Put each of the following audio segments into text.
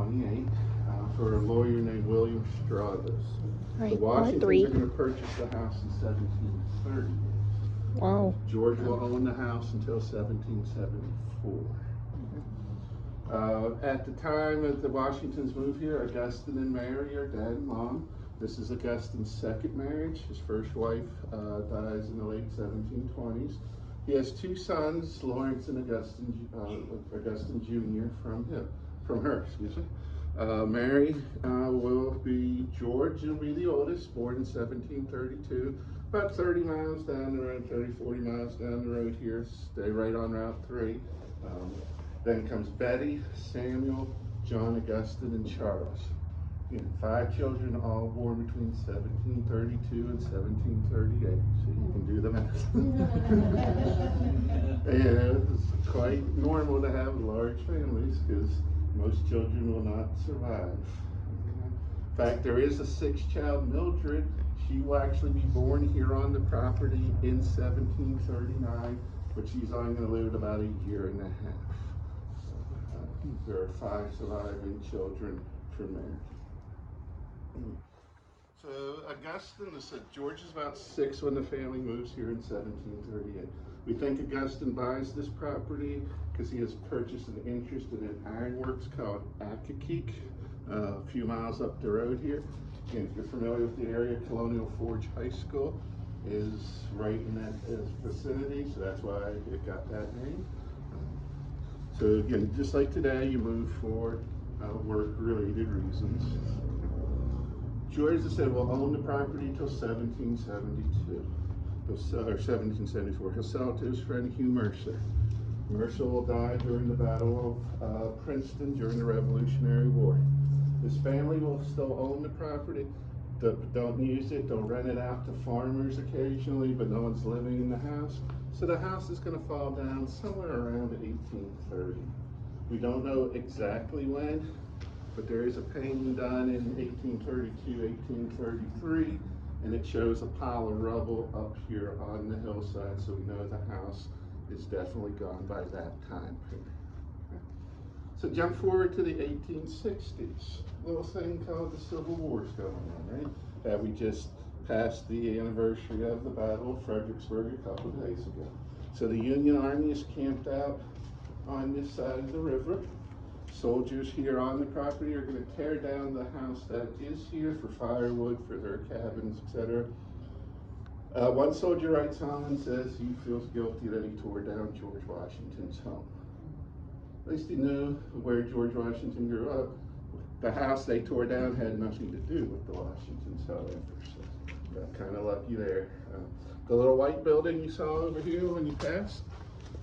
28 for a lawyer named William Strathers. Right, The part Washingtons three. are going to purchase the house in 1730. Wow. George will own the house until 1774. At the time that the Washingtons moved here, Augustine and Mary are dad and mom. This is Augustine's second marriage. His first wife dies in the late 1720s. He has two sons, Lawrence and Augustine Jr. from her. Excuse me. Mary will be George. Will be the oldest, born in 1732. About 30 miles down the road, 30, 40 miles down the road here. Stay right on Route 3. Then comes Betty, Samuel, John, Augustine, and Charles. Five children, all born between 1732 and 1738. So you can do the math. And it's quite normal to have large families because most children will not survive. In fact, there is a sixth child, Mildred. She will actually be born here on the property in 1739, but she's only going to live about a year and a half. There are 5 surviving children from Mary. So Augustine, George is about 6 when the family moves here in 1738. We think Augustine buys this property because he has purchased an interest in an ironworks called Accokeek, a few miles up the road here. And if you're familiar with the area, Colonial Forge High School is right in that vicinity, so that's why it got that name. So again, just like today, you move for work-related reasons. George, as I said, will own the property until 1772, or 1774. He'll sell it to his friend Hugh Mercer. Mercer will die during the Battle of Princeton during the Revolutionary War. His family will still own the property. Don't use it, they'll rent it out to farmers occasionally, but no one's living in the house. So the house is going to fall down somewhere around 1830. We don't know exactly when, but there is a painting done in 1832, 1833, and it shows a pile of rubble up here on the hillside, so we know the house is definitely gone by that time period. So jump forward to the 1860s. Little thing called the Civil War's going on, right? We just passed the anniversary of the Battle of Fredericksburg a couple of days ago. So the Union Army is camped out on this side of the river. Soldiers here on the property are going to tear down the house that is here for firewood, for their cabins, etc. One soldier writes home and says he feels guilty that he tore down George Washington's home. At least he knew where George Washington grew up. The house they tore down had nothing to do with the Washingtons, however, so got kind of lucky there. The little white building you saw over here when you passed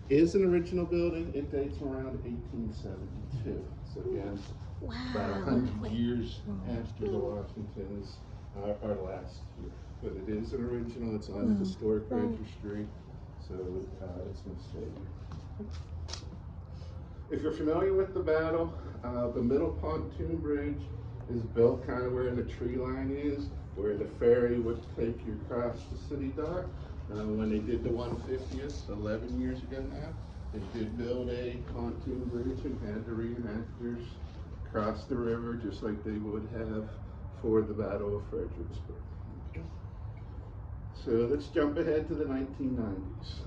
is an original building. It dates from around 1872. So again, about 100 years after the Washingtons are last here. But it is an original. It's on the historic registry, so it's going to stay here. If you're familiar with the battle, the middle pontoon bridge is built kind of where the tree line is, where the ferry would take you across the city dock. When they did the 150th, 11 years ago now, they did build a pontoon bridge and had the reenactors cross the river just like they would have for the Battle of Fredericksburg. Okay. So let's jump ahead to the 1990s.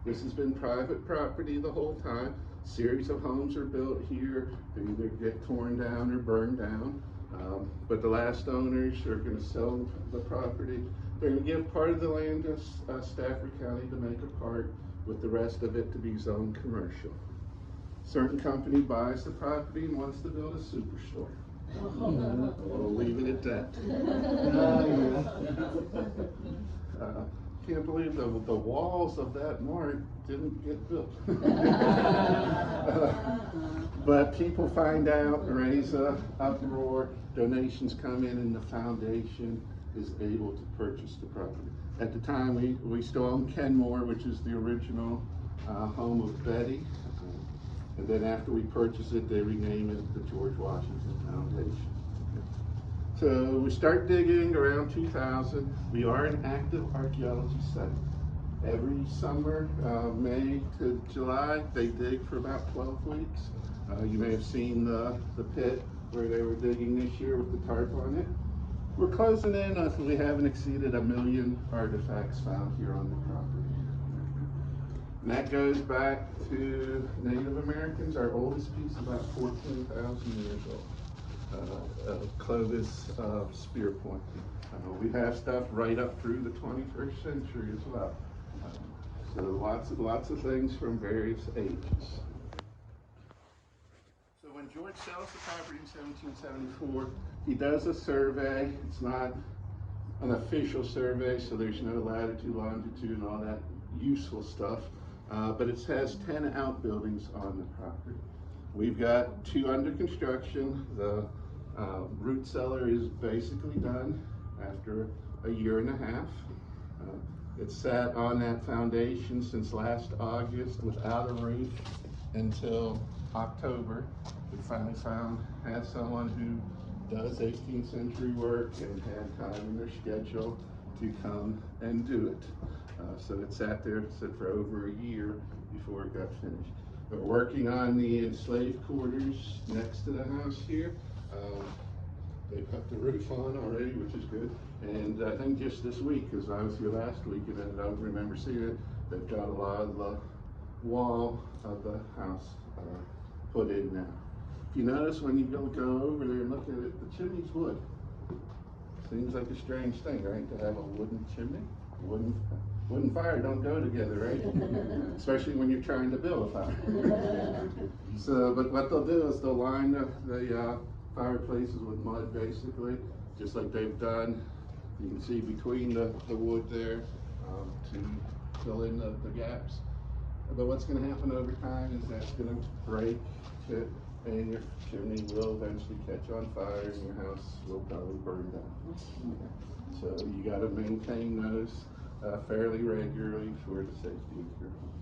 This has been private property the whole time. Series of homes are built here. They either get torn down or burned down. But the last owners are going to sell the property. They're going to give part of the land to Stafford County to make a park, with the rest of it to be zoned commercial. Certain company buys the property and wants to build a superstore. We'll leave it at that. Can't believe the walls of that mart didn't get built. But people find out, raise a uproar, donations come in, and the foundation is able to purchase the property. At the time, we still own Kenmore, which is the original home of Betty. And then after we purchase it, they rename it the George Washington Foundation. So we start digging around 2000. We are an active archaeology site. Every summer, May to July, they dig for about 12 weeks. You may have seen the pit where they were digging this year with the tarp on it. We're closing in on, we haven't exceeded 1 million artifacts found here on the property. And that goes back to Native Americans. Our oldest piece is about 14,000 years old. Clovis spear point. We have stuff right up through the 21st century as well. So lots of things from various ages. So when George sells the property in 1774, he does a survey. It's not an official survey, so there's no latitude, longitude, and all that useful stuff. But it has 10 outbuildings on the property. We've got 2 under construction. The root cellar is basically done after a 1.5 years. It sat on that foundation since last August without a roof until October. We finally had someone who does 18th century work and had time in their schedule to come and do it. So it sat there for over a year before it got finished. We're working on the enslaved quarters next to the house here. They put the roof on already, which is good. And I think just this week, because I was here last week and I don't remember seeing it, they've got a lot of the wall of the house put in now. If you notice when you go over there and look at it, the chimney's wood. Seems like a strange thing, right? To have a wooden chimney. Wooden fire don't go together, right? Especially when you're trying to build a fire. So, but what they'll do is they'll line the fireplaces with mud, basically, just like they've done. You can see between the wood there to fill in the gaps. But what's going to happen over time is that's going to break, and your chimney will eventually catch on fire, and your house will probably burn down. So you got to maintain those fairly regularly for the safety of your home.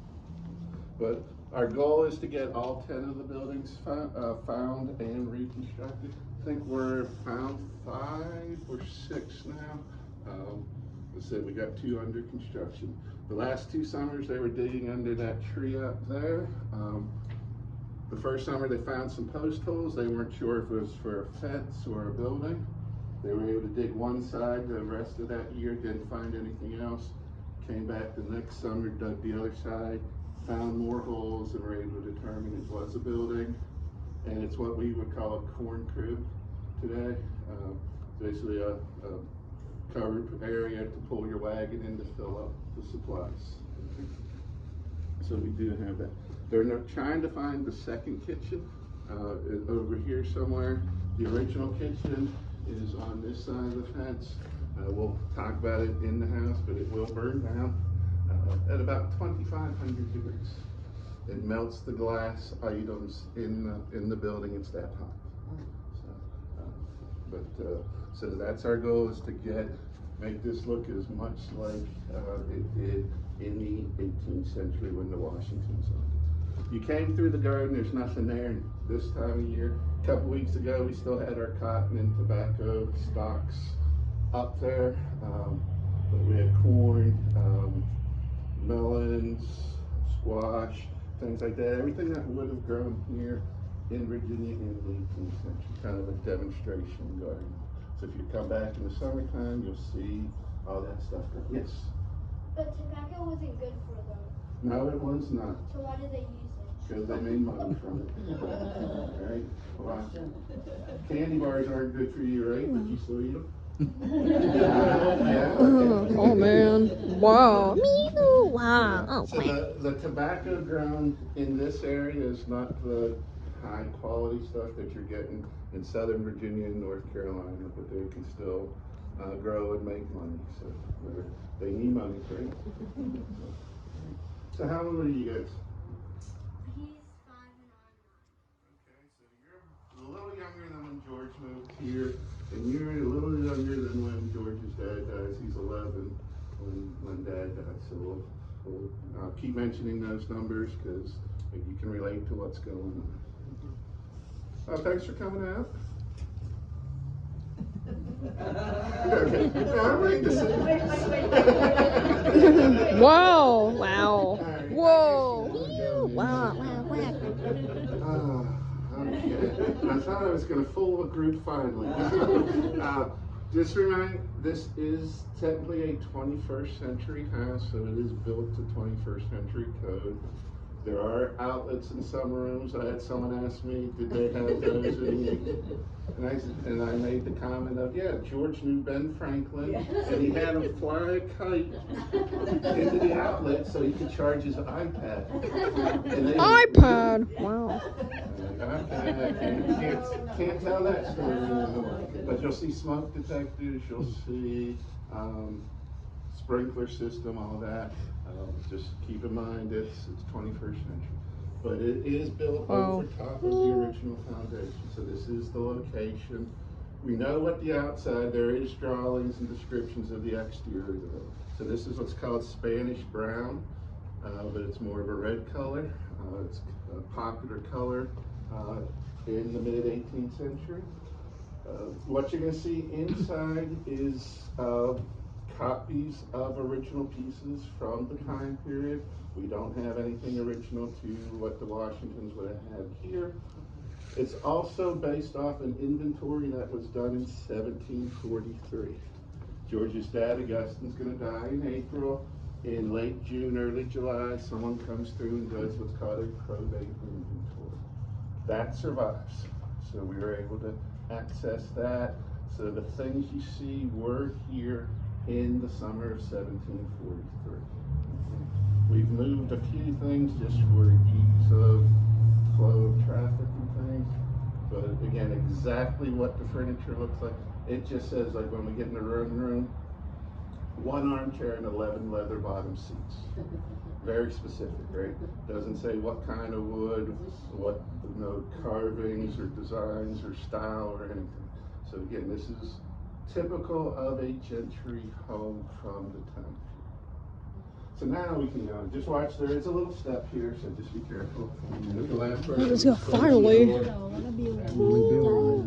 But our goal is to get all 10 of the buildings found and reconstructed. I think we're found 5 or 6 now. I said we got 2 under construction. The last 2 summers they were digging under that tree up there. The first summer they found some post holes. They weren't sure if it was for a fence or a building. They were able to dig one side. The rest of that year didn't find anything else. Came back the next summer, dug the other side, found more holes, and were able to determine it was a building. And it's what we would call a corn crib today. Basically a covered area to pull your wagon in to fill up the supplies. So we do have that. They're trying to find the second kitchen over here somewhere. The original kitchen is on this side of the fence. We'll talk about it in the house, but it will burn down at about 2,500 degrees. It melts the glass items in the building. It's that hot. So that's our goal, is to make this look as much like it did in the 18th century when the Washingtons owned it. You came through the garden, there's nothing there this time of year. A couple weeks ago, we still had our cotton and tobacco stalks up there, but we had corn, melons, squash, things like that. Everything that would have grown here in Virginia in the 18th century, kind of a demonstration garden. So if you come back in the summertime, you'll see all that stuff grow. Yes? But tobacco wasn't good for them. No, it was not. So why did they use it? Because they made money from it. Right? Wow. Candy bars aren't good for you, right? But you still eat them? Yeah. Oh man. Wow. Wow. Oh, so the tobacco grown in this area is not the high quality stuff that you're getting in Southern Virginia and North Carolina, but they can still grow and make money. So they need money, right? So how old are you guys? He's 5 and I'm 9. Okay, so you're a little younger than when George moved here, and you're a little younger than when George's dad dies. He's 11 when Dad died. So we'll keep mentioning those numbers because you can relate to what's going on. Thanks for coming out. Okay. Wow. Wow. Right. Whoa. Wow. Wow. Wow. Okay. I thought I was going to fool a group finally. Just remind, this is technically a 21st century house, so it is built to 21st century code. There are outlets in some rooms. I had someone ask me, did they have those in the, and I made the comment of, yeah, George knew Ben Franklin, and he had him fly a kite into the outlet so he could charge his iPad. iPad. Wow. I can't tell that story anymore. But you'll see smoke detectors, you'll see sprinkler system, all that. Just keep in mind it's 21st century. But it is built over top of the original foundation. So this is the location. We know what the outside, there is drawings and descriptions of the exterior though. So this is what's called Spanish brown, but it's more of a red color. It's a popular color in the mid 18th century. What you're going to see inside is copies of original pieces from the time period. We don't have anything original to what the Washingtons would have had here. It's also based off an inventory that was done in 1743. George's dad, Augustine's going to die in April. In late June, early July, someone comes through and does what's called a probate inventory. That survives. So we were able to access that. So the things you see were here in the summer of 1743. We've moved a few things just for ease of flow of traffic and things. But again, exactly what the furniture looks like. It just says, like when we get in the room, 1 armchair and 11 leather bottom seats. Very specific, right? Doesn't say what kind of wood, what carvings or designs or style or anything. So again, this is typical of a gentry home from the time. So now we can go. Just watch, there is a little step here, so just be careful. Let's go, finally.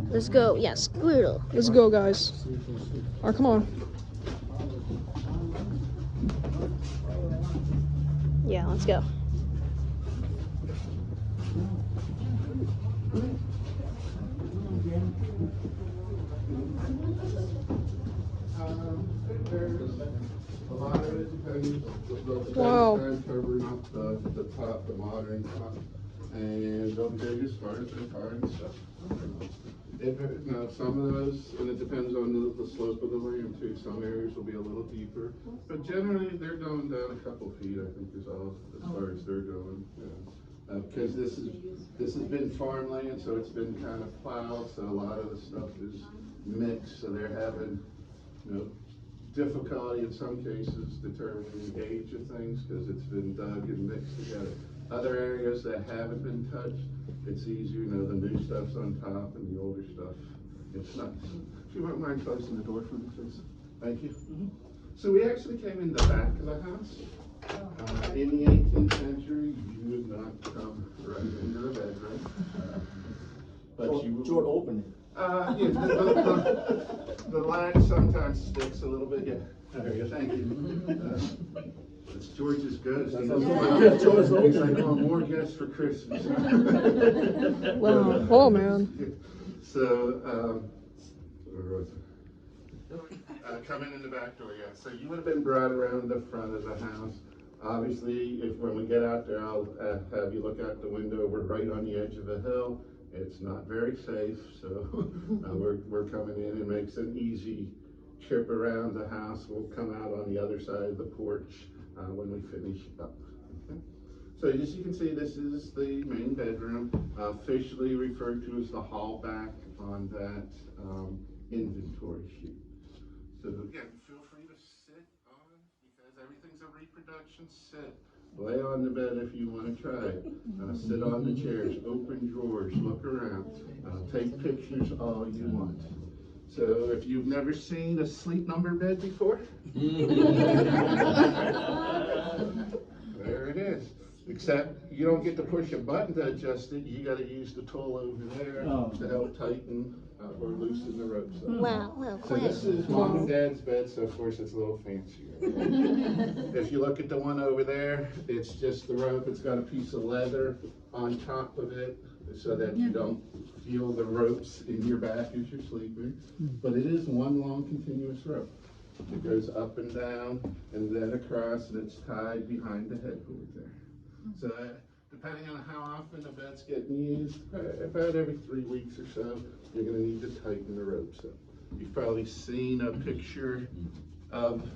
Let's go, yes, Squirtle. Let's go, guys. Alright, come on. Yeah, let's go. A lot of it depends. Wow. Covering up the top, the modern top, and they'll dig as far as they find stuff. Now some of those, and it depends on the slope of the land too. Some areas will be a little deeper, but generally they're going down a couple feet. I think is all as far as they're going. Because this has been farmland, so it's been kind of plowed, so a lot of the stuff is mixed. So they're having, difficulty in some cases determining the age of things because it's been dug and mixed together. Other areas that haven't been touched, it's easier, the new stuff's on top and the older stuff, it's not. If you wouldn't mind closing the door for me, please. Thank you. So we actually came in the back of the house. In the 18th century, you would not come right into the bedroom. But you would open it. The latch sometimes sticks a little bit. Yeah, there you go. Thank you. It's George's goods. He's like, oh, more guests for Christmas. Wow. Oh, man. So, coming in the back door, yeah. So you would have been brought around the front of the house. Obviously, when we get out there, I'll have you look out the window. We're right on the edge of a hill. It's not very safe, so we're coming in. It makes an easy trip around the house. We'll come out on the other side of the porch when we finish up. Okay. So as you can see, this is the main bedroom, officially referred to as the hall back on that inventory sheet. So again, feel free to sit on, because everything's a reproduction. Sit. Lay on the bed if you want to try it. Sit on the chairs, open drawers, look around, take pictures all you want. So if you've never seen a sleep number bed before, there it is. Except you don't get to push a button to adjust it. You got to use the tool over there to help tighten or loosen the ropes up. Wow, So this is mom and dad's bed, so of course it's a little fancier. If you look at the one over there, it's just the rope. It's got a piece of leather on top of it. so that you don't feel the ropes in your back as you're sleeping. But it is one long continuous rope. It goes up and down and then across, and it's tied behind the headboard there. So depending on how often the bed's getting used, about every 3 weeks or so, you're going to need to tighten the ropes up. You've probably seen a picture of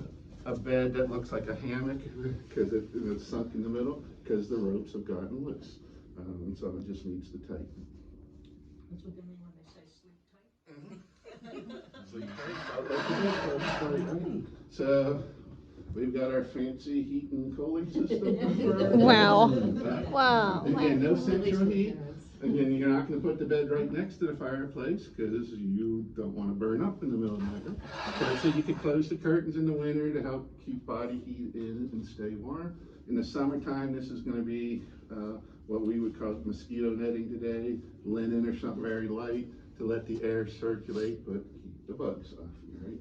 a bed that looks like a hammock because it's sunk in the middle because the ropes have gotten loose. So it just needs to tighten. That's what they mean when they say sleep tight. Sleep tight. So we've got our fancy heat and cooling system. Wow. Wow. Again, no central heat. Again, you're not going to put the bed right next to the fireplace because you don't want to burn up in the middle of the night. So you can close the curtains in the winter to help keep body heat in and stay warm. In the summertime, this is going to be what we would call mosquito netting today, linen or something very light to let the air circulate but keep the bugs off you, right?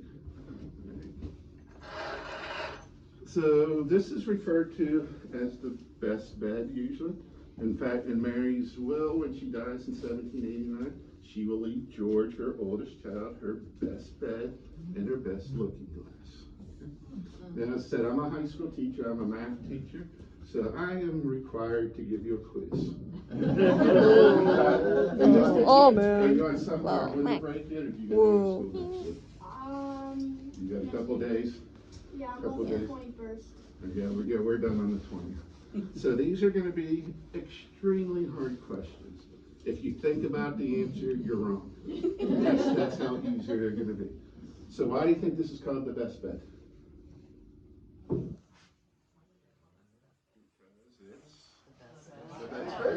So this is referred to as the best bed usually. In fact, in Mary's will, when she dies in 1789, she will leave George, her oldest child, her best bed and her best looking glass. Okay? Then I said, I'm a high school teacher, I'm a math teacher, so I am required to give you a quiz. Oh man. Are you on somewhere winter break yet, or do you go to school? You got a couple days? Yeah, I'm Couple on the days. 21st. Yeah, we're done on the 20th. So these are going to be extremely hard questions. If you think about the answer, you're wrong. That's how easy they're going to be. So why do you think this is called the best bed?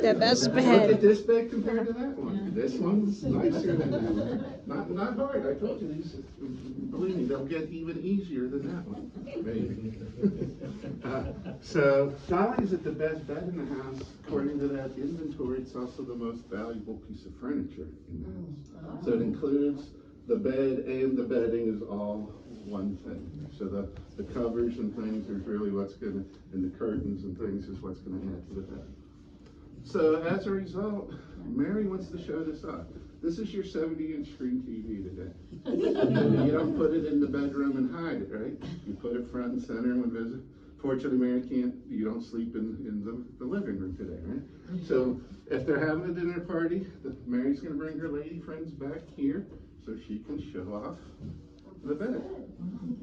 The best Look bed. at this bed compared to that one. This one's nicer than that one. Not hard. I told you these. Believe me, they'll get even easier than that one. Maybe. So not only is it the best bed in the house, according to that inventory, it's also the most valuable piece of furniture in the house. So it includes the bed and the bedding is all one thing. So the covers and things is really what's going to, and the curtains and things is what's going to add to the bed. So as a result, Mary wants to show this off. This is your 70-inch screen TV today. You don't put it in the bedroom and hide it, right? You put it front and center when visit. Fortunately, Mary you don't sleep in the living room today, right? So if they're having a dinner party, Mary's going to bring her lady friends back here so she can show off the bed.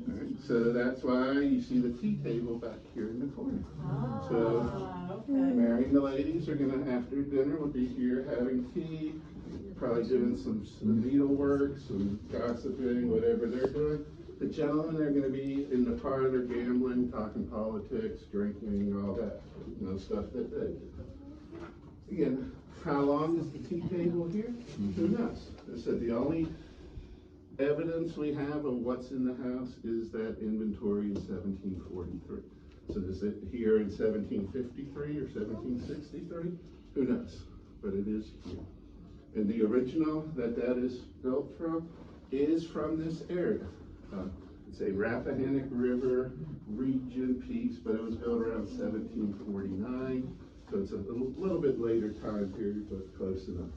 All right, so that's why you see the tea table back here in the corner. So Mary and the ladies are gonna, after dinner, will be here having tea, probably doing some needlework, some gossiping, whatever they're doing. The gentlemen are gonna be in the parlor gambling, talking politics, drinking, all that, stuff that they do. Again, how long is the tea table here? Who knows? I said the only evidence we have of what's in the house is that inventory in 1743. So is it here in 1753 or 1763? Who knows? But it is here. And the original that is built from is from this area. It's a Rappahannock River region piece, but it was built around 1749. So it's a little bit later time period, but close enough.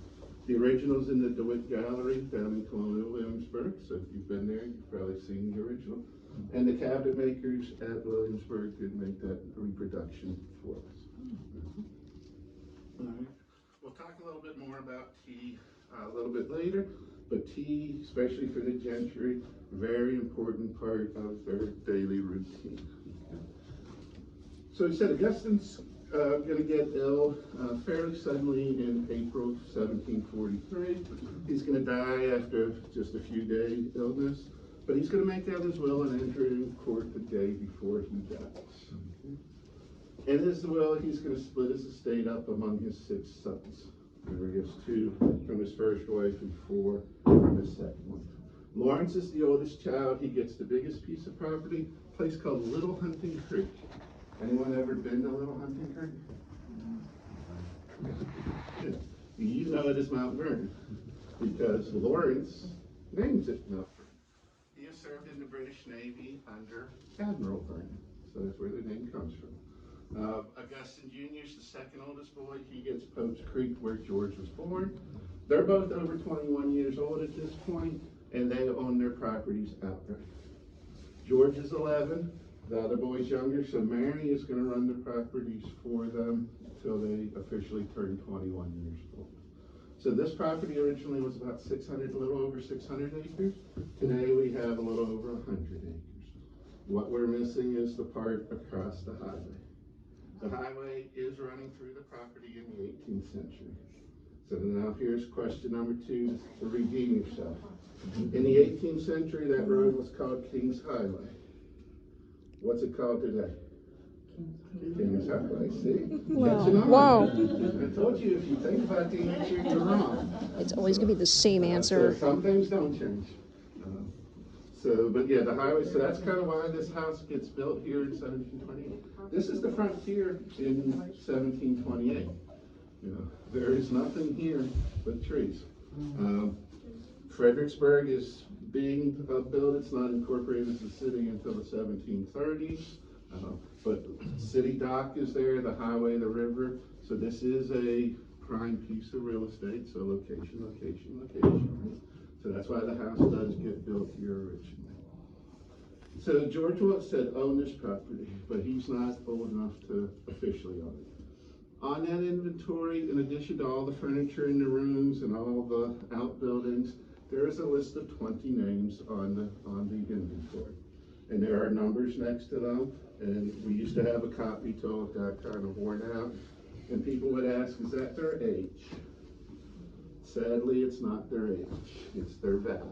The original's in the DeWitt Gallery down in Colonial Williamsburg, so if you've been there, you've probably seen the original. And the cabinet makers at Williamsburg did make that reproduction for us. All right. We'll talk a little bit more about tea a little bit later, but tea, especially for the gentry, very important part of their daily routine. So he said Augustine's going to get ill fairly suddenly in April 1743. He's going to die after just a few days illness, but he's going to make out his will and enter in court the day before he dies. In his will, he's going to split his estate up among his 6 sons. Remember, he has 2 from his first wife and 4 from his second wife. Lawrence is the oldest child. He gets the biggest piece of property, a place called Little Hunting Creek. Anyone ever been to Little Hunting Creek? You know it is Mount Vernon because Lawrence names it Mount Vernon. He has served in the British Navy under Admiral Vernon, so that's where the name comes from. Augustine Jr. is the second oldest boy. He gets Pope's Creek where George was born. They're both over 21 years old at this point, and they own their properties outright. George is 11. The other boy's younger, so Mary is going to run the properties for them until they officially turn 21 years old. So this property originally was about 600, a little over 600 acres. Today we have a little over 100 acres. What we're missing is the part across the highway. The highway is running through the property in the 18th century. So now here's question number 2 to redeem yourself. In the 18th century, that road was called King's Highway. What's it called today? King's Highway, see? Wow. Wow. I told you, if you think about the answer, you're wrong. It's always gonna be the same answer. So some things don't change. But yeah, the highway, so that's kind of why this house gets built here in 1728. This is the frontier in 1728. You know, there is nothing here but trees. Fredericksburg is being built. It's not incorporated as a city until the 1730s. But city dock is there, the highway, the river. So this is a prime piece of real estate. So location, location, location. Right? So that's why the house does get built here originally. So George once said own this property, but he's not old enough to officially own it. On that inventory, in addition to all the furniture in the rooms and all the outbuildings, there is a list of 20 names on the inventory. And there are numbers next to them. And we used to have a copy till it got kind of worn out. And people would ask, is that their age? Sadly, it's not their age, it's their value.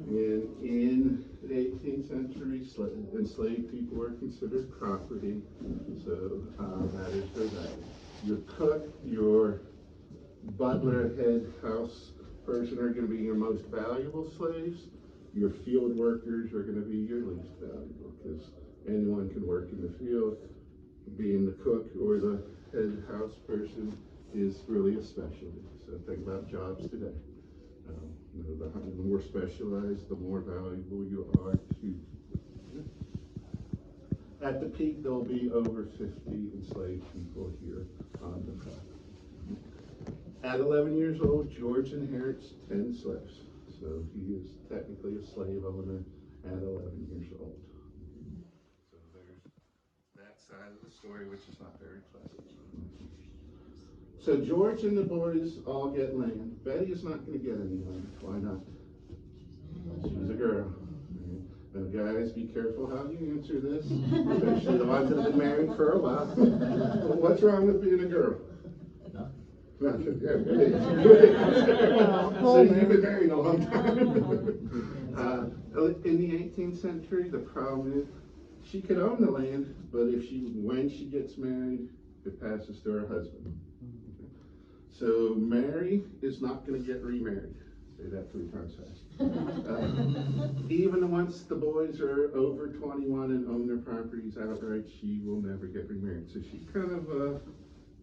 And in the 18th century, enslaved people were considered property, so that is their value. Your cook, your butler, head house person are going to be your most valuable slaves. Your field workers are going to be your least valuable, because anyone can work in the field. Being the cook or the head house person is really a specialty. So think about jobs today. The more specialized, the more valuable you are to. At the peak, there'll be over 50 enslaved people here on the property. At 11 years old, George inherits 10 slaves. So he is technically a slave owner at 11 years old. So there's that side of the story, which is not very pleasant. So George and the boys all get land. Betty is not going to get any land. Why not? She's a girl. Now guys, be careful how you answer this, especially the ones that have been married for a while. What's wrong with being a girl? Nothing. Yeah, good. So you've been married a long time. In the 18th century, the problem is she could own the land, but when she gets married, it passes to her husband. So Mary is not going to get remarried. Say that 3 times fast. Even once the boys are over 21 and own their properties outright, she will never get remarried. So she's kind of an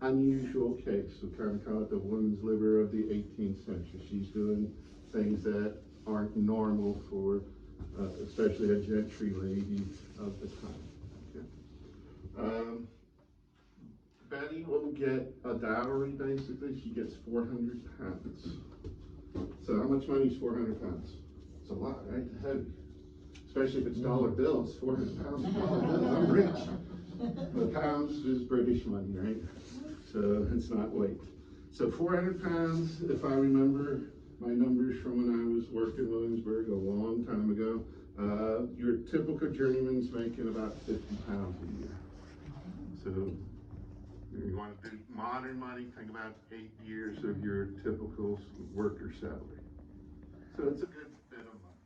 unusual case. We kind of call it the woman's liver of the 18th century. She's doing things that aren't normal for especially a gentry lady of the time. Okay. Betty will get a dowry, basically. She gets 400 pounds. So how much money is 400 pounds? It's a lot, right? It's heavy. Especially if it's dollar bills, 400 pounds is dollar bills. I'm rich. But pounds is British money, right? So it's not weight. So 400 pounds, if I remember my numbers from when I was working in Williamsburg a long time ago, your typical journeyman's making about 50 pounds a year. So you want to do modern money, think about 8 years of your typical worker salary. So it's a good bit of money.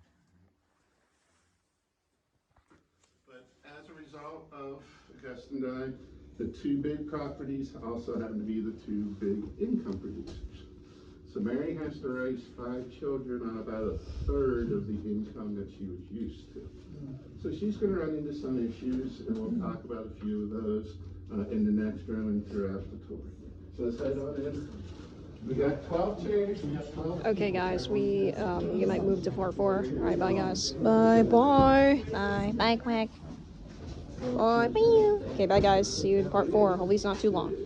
But as a result of Augustine dying, the 2 big properties also happen to be the 2 big income producers. So Mary has to raise 5 children on about 1/3 of the income that she was used to. So she's going to run into some issues, and we'll talk about a few of those in the next round and throughout the tour. So let's head on in. We got 12 chairs. Okay, guys, you might move to 4-4. All right, bye, guys. Bye, bye. Bye. Bye, Quack. Bye. Okay, bye guys. See you in part 4. Hopefully it's not too long.